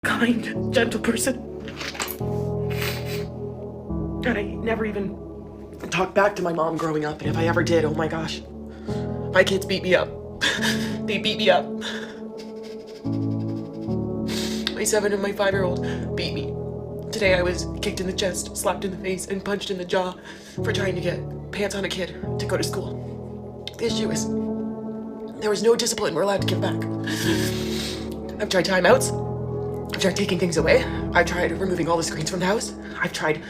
kind, gentle person. And I never even talked back to my mom growing up, and if I ever did, oh my gosh, my kids beat me up. They beat me up. My 7 and my 5-year-old beat me. Today I was kicked in the chest, slapped in the face, and punched in the jaw for trying to get pants on a kid to go to school. The issue is, there was no discipline we're allowed to give back. I've tried timeouts. I've tried taking things away. I've tried removing all the screens from the house. I've tried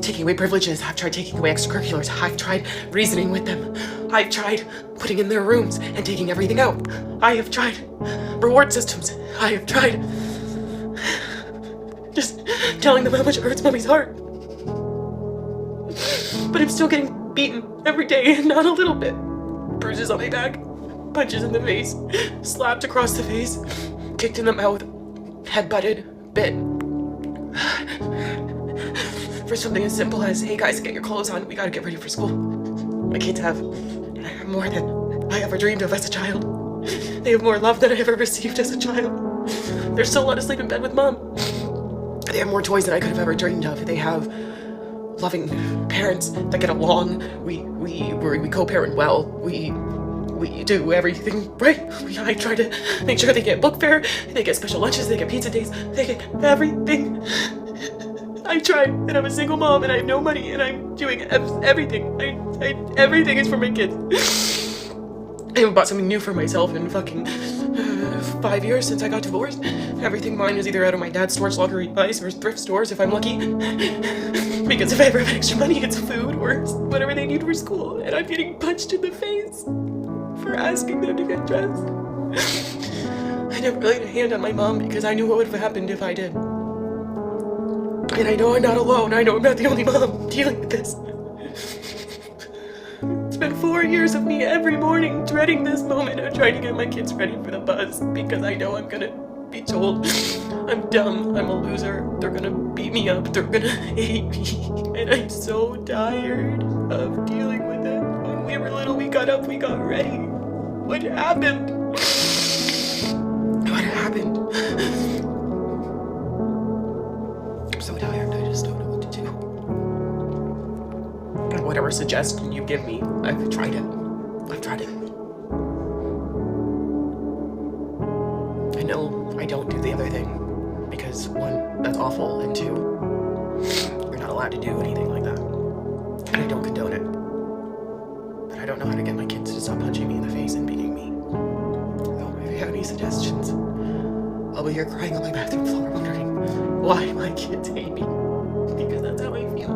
taking away privileges. I've tried taking away extracurriculars. I've tried reasoning with them. I've tried putting in their rooms and taking everything out. I have tried reward systems. I have tried just telling them how much it hurts mommy's heart. But I'm still getting beaten every day, and not a little bit. Bruises on my back, punches in the face, slapped across the face, kicked in the mouth, head-butted, bit. For something as simple as, hey guys, get your clothes on, we gotta get ready for school. My kids have more than I ever dreamed of as a child. They have more love than I ever received as a child. They're still allowed to sleep in bed with mom. They have more toys than I could have ever dreamed of. They have loving parents that get along. We co-parent well. We do everything right. I try to make sure they get book fare, they get special lunches, they get pizza days, they get everything. I try, and I'm a single mom, and I have no money, and I'm doing everything. Everything is for my kids. I haven't bought something new for myself in fucking 5 years since I got divorced. Everything mine is either out of my dad's storage locker advice or thrift stores if I'm lucky. Because if I ever have extra money, it's food or whatever they need for school. And I'm getting punched in the face for asking them to get dressed. I never laid a hand on my mom because I knew what would have happened if I did. And I know I'm not alone. I know I'm not the only mom dealing with this. It's been 4 years of me every morning dreading this moment of trying to get my kids ready for the bus because I know I'm gonna be told I'm dumb, I'm a loser, they're gonna beat me up, they're gonna hate me, and I'm so tired of dealing with it. When we were little, we got up, we got ready. What happened? What happened? I'm so tired, I just don't know what to do. Whatever suggestion you give me, I've tried it. I've tried it. I know I don't do the other thing because 1, that's awful, and 2, you're not allowed to do anything like that. And I don't condone it. But I don't know how to get my kids to stop punching me in the face and beating me. So if you have any suggestions, I'll be here crying on my bathroom floor wondering why my kids hate me. Because that's how I feel.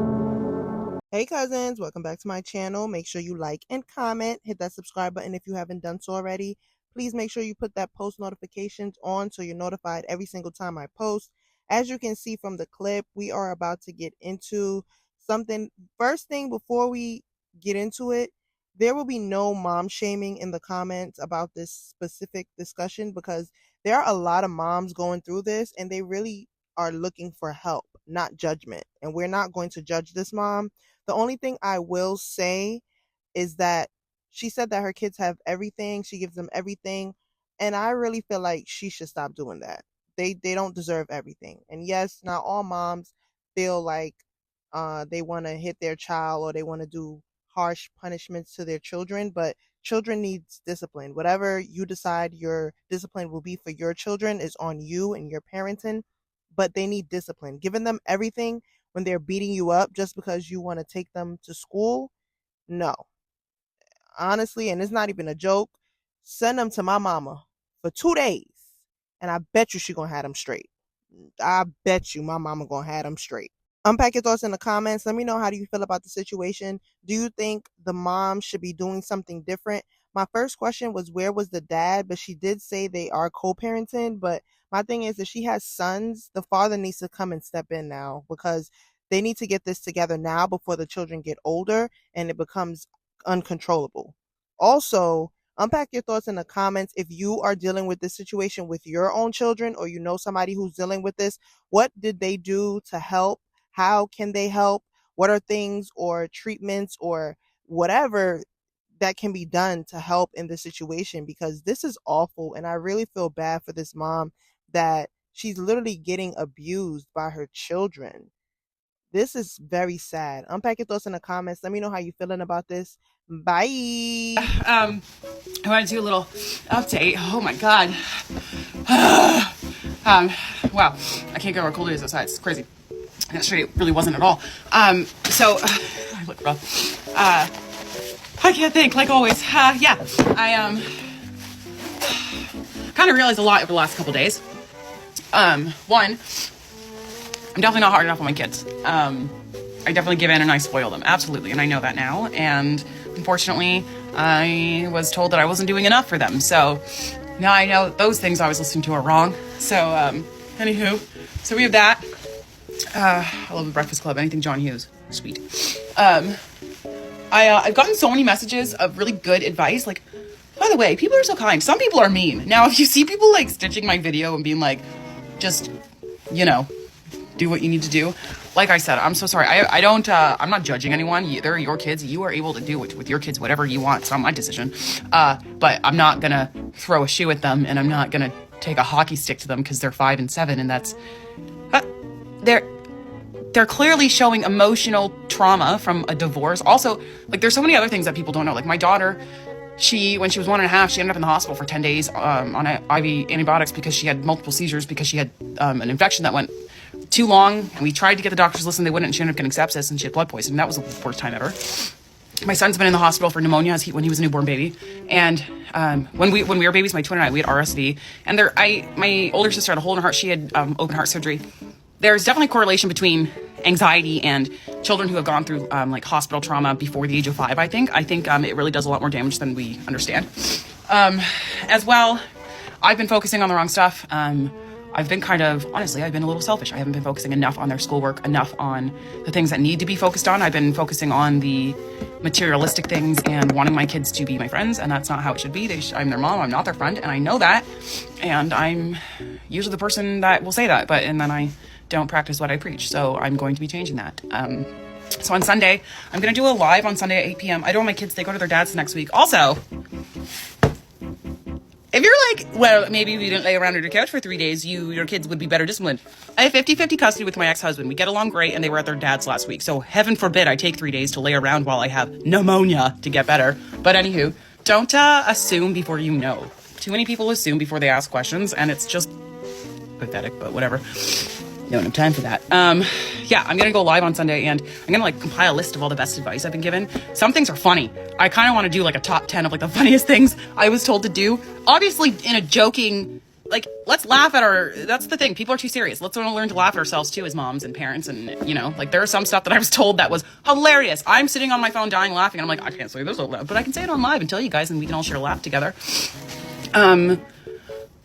Hey cousins, welcome back to my channel. Make sure you like and comment, hit that subscribe button if you haven't done so already. Please make sure you put that post notifications on so you're notified every single time I post. As you can see from the clip, we are about to get into something. First thing, before we get into it, there will be no mom shaming in the comments about this specific discussion because there are a lot of moms going through this and they really are looking for help, not judgment. And we're not going to judge this mom. The only thing I will say is that she said that her kids have everything. She gives them everything. And I really feel like she should stop doing that. They don't deserve everything. And yes, not all moms feel like they want to hit their child or they want to do harsh punishments to their children, but children needs discipline. Whatever you decide your discipline will be for your children is on you and your parenting, but they need discipline. Giving them everything when they're beating you up just because you want to take them to school, no. Honestly, and it's not even a joke, send them to my mama for 2 days and I bet you she gonna have them straight. I bet you my mama gonna have them straight. Unpack your thoughts in the comments. Let me know, how do you feel about the situation? Do you think the mom should be doing something different? My first question was, where was the dad? But she did say they are co-parenting. But my thing is, if she has sons, the father needs to come and step in now because they need to get this together now before the children get older and it becomes uncontrollable. Also, unpack your thoughts in the comments if you are dealing with this situation with your own children or you know somebody who's dealing with this. What did they do to help? How can they help? What are things or treatments or whatever that can be done to help in this situation? Because this is awful and I really feel bad for this mom that She's literally getting abused by her children. This is very sad. Unpack your thoughts in the comments. Let me know how you're feeling about this. Bye. I want to do a little update. Oh my God. Wow. I can't go where cold it is outside. It's crazy. Yesterday it really wasn't at all. I look rough. I can't think, like always. Yeah. I kind of realized a lot over the last couple days. One, I'm definitely not hard enough on my kids. I definitely give in and I spoil them. Absolutely. And I know that now. And unfortunately, I was told that I wasn't doing enough for them. So now I know those things I was listening to are wrong. So, anywho, so we have that. I love the Breakfast Club. Anything John Hughes. Sweet. I've gotten so many messages of really good advice. Like, by the way, people are so kind. Some people are mean. Now, if you see people like stitching my video and being like, just, do what you need to do. Like I said, I'm so sorry. I'm not judging anyone. They're your kids. You are able to do with your kids whatever you want. It's not my decision. But I'm not going to throw a shoe at them, and I'm not going to take a hockey stick to them because they're 5 and 7. And that's, they're clearly showing emotional trauma from a divorce. Also, like, there's so many other things that people don't know. Like, my daughter, when she was 1.5, she ended up in the hospital for 10 days on IV antibiotics because she had multiple seizures because she had an infection that went too long. And we tried to get the doctors to listen. They wouldn't. And she ended up getting sepsis and she had blood poisoning. That was the worst time ever. My son's been in the hospital for pneumonia when he was a newborn baby. And when we were babies, my twin and I, we had RSV. And my older sister had a hole in her heart. She had open heart surgery. There's definitely a correlation between anxiety and children who have gone through like hospital trauma before the age of 5, I think. I think it really does a lot more damage than we understand. As well, I've been focusing on the wrong stuff. I've been honestly, I've been a little selfish. I haven't been focusing enough on their schoolwork, enough on the things that need to be focused on. I've been focusing on the materialistic things and wanting my kids to be my friends, and that's not how it should be. I'm their mom, I'm not their friend, and I know that. And I'm usually the person that will say that, and then I don't practice what I preach. So I'm going to be changing that. So on Sunday, I'm going to do a live on Sunday at 8 p.m. I don't want my kids, they go to their dads next week. Also, if you're like, well, maybe we didn't lay around on your couch for 3 days, your kids would be better disciplined. I have 50-50 custody with my ex-husband. We get along great, and they were at their dad's last week. So heaven forbid I take 3 days to lay around while I have pneumonia to get better. But anywho, don't assume before you know. Too many people assume before they ask questions, and it's just pathetic, but whatever. Don't have time for that. Yeah, I'm gonna go live on Sunday, and I'm gonna like compile a list of all the best advice I've been given. Some things are funny. I kind of want to do like a top 10 of like the funniest things I was told to do. Obviously in a joking, like, let's laugh at that's the thing. People are too serious. Let's learn to laugh at ourselves too as moms and parents. And like there are some stuff that I was told that was hilarious. I'm sitting on my phone dying laughing, and I'm like, I can't say this out loud, but I can say it on live and tell you guys, and we can all share a laugh together.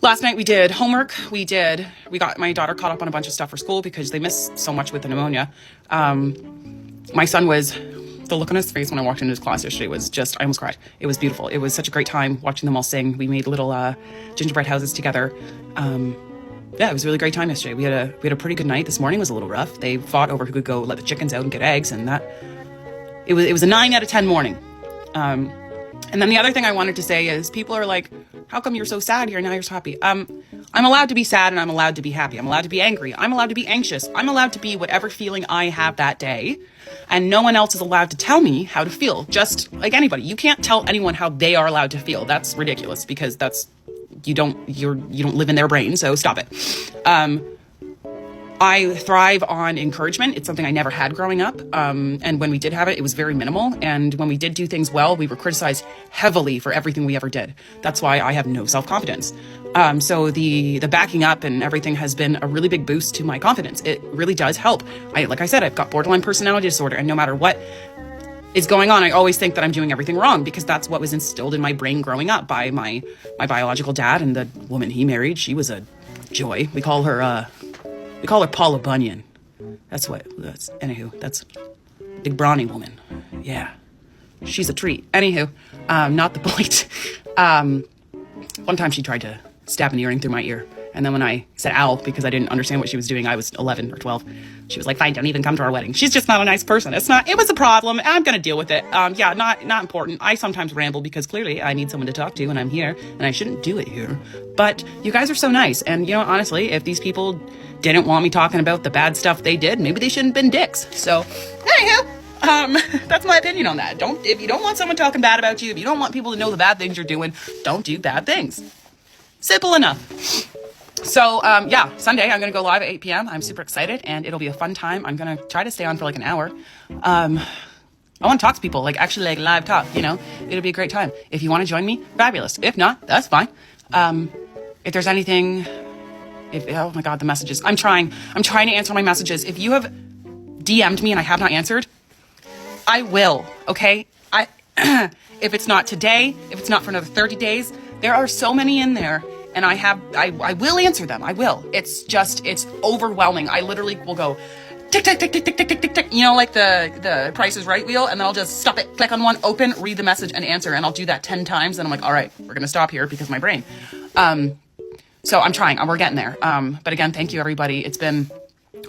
Last night we did homework. We got my daughter caught up on a bunch of stuff for school because they missed so much with the pneumonia. My son the look on his face when I walked into his class yesterday was just, I almost cried. It was beautiful. It was such a great time watching them all sing. We made little gingerbread houses together. Yeah, it was a really great time yesterday. We had a pretty good night. This morning was a little rough. They fought over who could go let the chickens out and get eggs, and it was a 9 out of 10 morning. And then the other thing I wanted to say is people are like, how come you're so sad here and now you're so happy? I'm allowed to be sad and I'm allowed to be happy. I'm allowed to be angry. I'm allowed to be anxious. I'm allowed to be whatever feeling I have that day. And no one else is allowed to tell me how to feel. Just like anybody. You can't tell anyone how they are allowed to feel. That's ridiculous because you don't live in their brain, so stop it. I thrive on encouragement. It's something I never had growing up. And when we did have it, it was very minimal. And when we did do things well, we were criticized heavily for everything we ever did. That's why I have no self-confidence. So the backing up and everything has been a really big boost to my confidence. It really does help. Like I said, I've got borderline personality disorder, and no matter what is going on, I always think that I'm doing everything wrong because that's what was instilled in my brain growing up by my biological dad and the woman he married. She was a joy. We call her Paula Bunyan. That's big brawny woman. Yeah. She's a treat. Anywho, not the point. One time she tried to stab an earring through my ear, And then when I said ow, because I didn't understand what she was doing, I was 11 or 12. She was like, fine, don't even come to our wedding. She's just not a nice person. It was a problem. I'm going to deal with it. Yeah, not important. I sometimes ramble because clearly I need someone to talk to and I'm here and I shouldn't do it here. But you guys are so nice. And, honestly, if these people didn't want me talking about the bad stuff they did, maybe they shouldn't have been dicks. So, anyhow, that's my opinion on that. If you don't want someone talking bad about you, if you don't want people to know the bad things you're doing, don't do bad things. Simple enough. So, Sunday I'm going to go live at 8 p.m. I'm super excited and it'll be a fun time. I'm going to try to stay on for like an hour. I want to talk to people, like actually like live talk, it'll be a great time. If you want to join me, fabulous. If not, that's fine. If there's anything, oh my God, the messages, I'm trying to answer my messages. If you have DM'd me and I have not answered, I will. Okay. If it's not today, if it's not for another 30 days, there are so many in there. And I will answer them. I will. It's overwhelming. I literally will go tick, tick, tick, tick, tick, tick, tick, tick, tick, like the Price is Right wheel. And then I'll just stop it, click on one, open, read the message and answer. And I'll do that 10 times. And I'm like, all right, we're going to stop here because of my brain. So I'm trying, we're getting there. But again, thank you everybody. It's been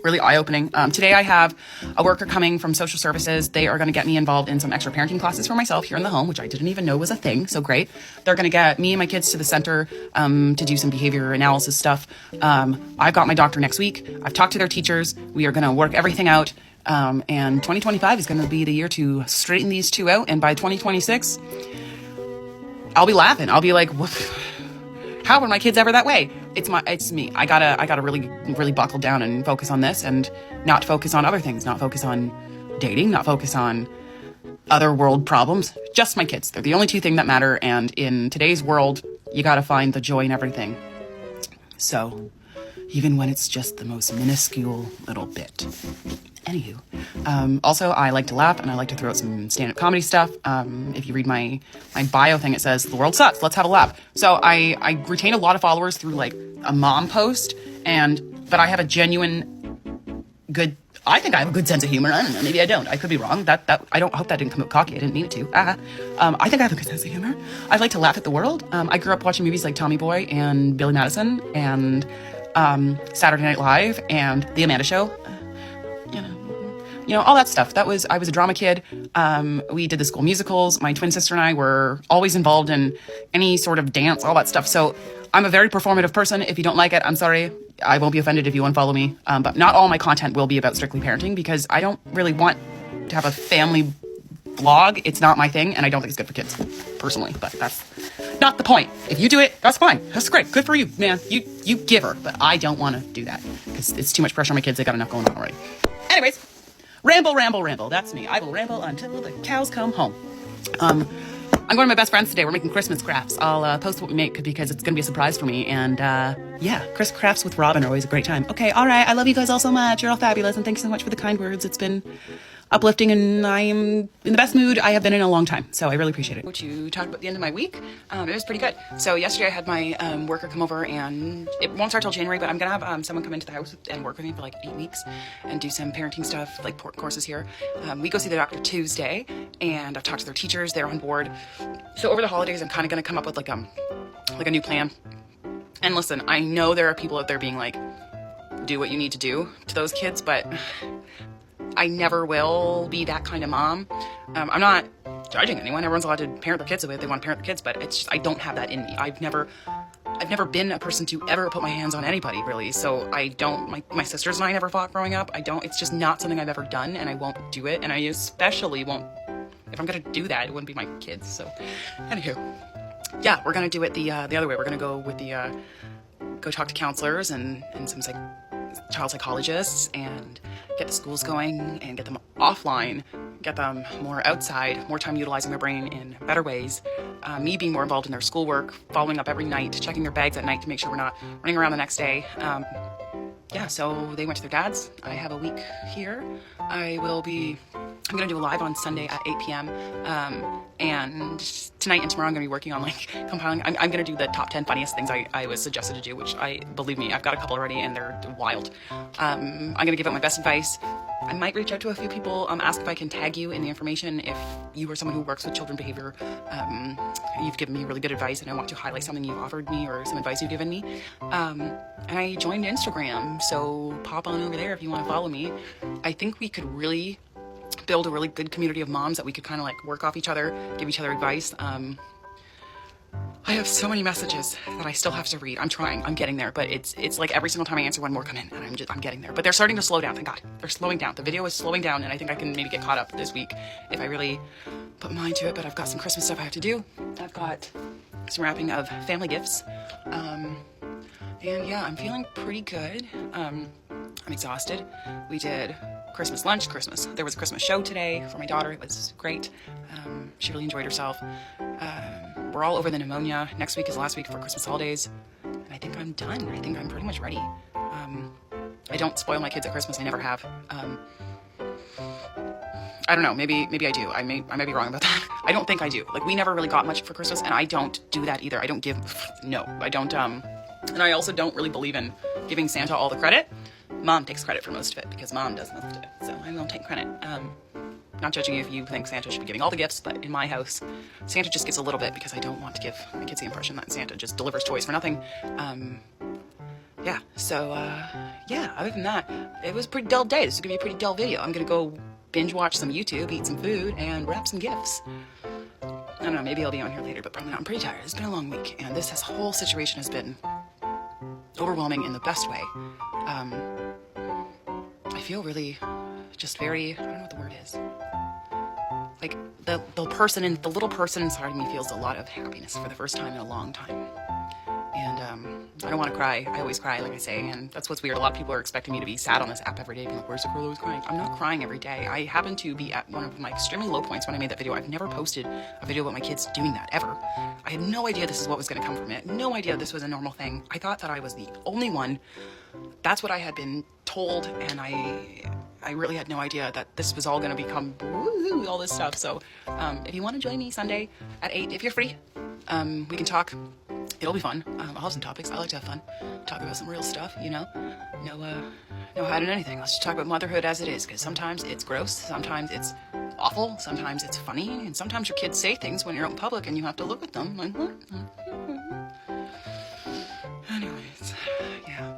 really eye-opening. Today I have a worker coming from social services. They are going to get me involved in some extra parenting classes for myself here in the home, which I didn't even know was a thing. So great. They're going to get me and my kids to the center to do some behavior analysis stuff. I've got my doctor next week. I've talked to their teachers. We are going to work everything out. And 2025 is going to be the year to straighten these two out. And by 2026, I'll be laughing. I'll be like, what? How are my kids ever that way? It's me. I gotta really, really buckle down and focus on this and not focus on other things, not focus on dating, not focus on other world problems. Just my kids. They're the only two things that matter. And in today's world, you gotta find the joy in everything. So even when it's just the most minuscule little bit. Anywho, also I like to laugh and I like to throw out some stand-up comedy stuff. If you read my bio thing, it says, the world sucks, let's have a laugh. So I retain a lot of followers through like a mom post but I have a genuine good, I think I have a good sense of humor. I don't know, maybe I don't. I could be wrong. I hope that didn't come out cocky. I didn't mean it to. I think I have a good sense of humor. I like to laugh at the world. I grew up watching movies like Tommy Boy and Billy Madison and Saturday Night Live and The Amanda Show. All that stuff. I was a drama kid. We did the school musicals. My twin sister and I were always involved in any sort of dance, all that stuff. So I'm a very performative person. If you don't like it, I'm sorry. I won't be offended if you unfollow me. But not all my content will be about strictly parenting because I don't really want to have a family vlog. It's not my thing, and I don't think it's good for kids, personally. But that's not the point. If you do it, that's fine. That's great. Good for you, man. You give her. But I don't want to do that because it's too much pressure on my kids. They got enough going on already. Anyways. Ramble. That's me. I will ramble until the cows come home. I'm going to my best friends today. We're making Christmas crafts. I'll post what we make because it's going to be a surprise for me. And Christmas crafts with Robin are always a great time. Okay, all right. I love you guys all so much. You're all fabulous. And thank you so much for the kind words. It's been uplifting and I am in the best mood I have been in a long time. So I really appreciate it. To talk about the end of my week, it was pretty good. So yesterday I had my worker come over and it won't start till January, but I'm going to have someone come into the house and work with me for like 8 weeks and do some parenting stuff, like courses here. We go see the doctor Tuesday and I've talked to their teachers. They're on board. So over the holidays, I'm kind of going to come up with like a new plan. And listen, I know there are people out there being like, do what you need to do to those kids, but I never will be that kind of mom. I'm not judging anyone. Everyone's allowed to parent their kids the way they want to parent their kids, but it's just, I don't have that in me. I've never been a person to ever put my hands on anybody, really. So I don't, my sisters and I never fought growing up. It's just not something I've ever done, and I won't do it. And I especially won't, if I'm going to do that, it wouldn't be my kids. So anywho, yeah, we're going to do it the other way. We're going to go with go talk to counselors and some child psychologists and get the schools going and get them offline, get them more outside, more time utilizing their brain in better ways, me being more involved in their schoolwork, following up every night, checking their bags at night to make sure we're not running around the next day. So they went to their dad's. I have a week here. I'm going to do a live on Sunday at 8 p.m. And tonight and tomorrow I'm going to be working on compiling. I'm going to do the top 10 funniest things I was suggested to do, which believe me, I've got a couple already and they're wild. I'm going to give out my best advice I might reach out to a few people, ask if I can tag you in the information if you are someone who works with children behavior. You've given me really good advice and I want to highlight something you've offered me or some advice you've given me. And I joined Instagram, so pop on over there if you want to follow me. I think we could really build a really good community of moms that we could kind of like work off each other, give each other advice. I have so many messages that I still have to read. I'm trying, I'm getting there, but it's like every single time I answer one more come in and I'm getting there. But they're starting to slow down, thank God. They're slowing down. The video is slowing down and I think I can maybe get caught up this week if I really put mind to it, but I've got some Christmas stuff I have to do. I've got some wrapping of family gifts. And yeah, I'm feeling pretty good. I'm exhausted. We did Christmas lunch, there was a Christmas show today for my daughter. It was great. She really enjoyed herself. We're all over the pneumonia. Next week is the last week for Christmas holidays. And I think I'm done. I think I'm pretty much ready. I don't spoil my kids at Christmas. I never have. I don't know. Maybe I do. I might be wrong about that. I don't think I do. Like, we never really got much for Christmas, and I don't do that either. I don't give, no, I don't, and I also don't really believe in giving Santa all the credit. Mom takes credit for most of it because Mom does most of it. So I won't take credit. Not judging you if you think Santa should be giving all the gifts, but in my house, Santa just gets a little bit because I don't want to give my kids the impression that Santa just delivers toys for nothing. Yeah, so, yeah, other than that, it was a pretty dull day. This is gonna be a pretty dull video. I'm gonna go binge watch some YouTube, eat some food, and wrap some gifts. I don't know, maybe I'll be on here later, but probably not. I'm pretty tired. It's been a long week, and this whole situation has been overwhelming in the best way. I feel really just very, I don't know what the word is. Like, the little person inside of me feels a lot of happiness for the first time in a long time. And I don't want to cry. I always cry, like I say, and that's what's weird. A lot of people are expecting me to be sad on this app every day, being like, where's the girl always crying? I'm not crying every day. I happen to be at one of my extremely low points when I made that video. I've never posted a video about my kids doing that, ever. I had no idea this is what was going to come from it. No idea this was a normal thing. I thought that I was the only one. That's what I had been told, and I really had no idea that this was all going to become woo-hoo, all this stuff. So if you want to join me Sunday at 8, if you're free, we can talk. It'll be fun. I'll have some topics. I like to have fun. Talk about some real stuff, you know? No hiding anything. Let's just talk about motherhood as it is, because sometimes it's gross, sometimes it's awful, sometimes it's funny, and sometimes your kids say things when you're out in public and you have to look at them like, what? Anyways, yeah.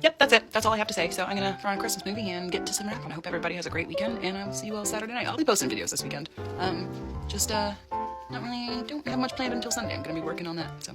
Yep, that's it. That's all I have to say. So I'm going to throw on a Christmas movie and get to some wrap. And I hope everybody has a great weekend, and I will see you all Saturday night. I'll be posting videos this weekend. Don't have much planned until Sunday. I'm going to be working on that, so.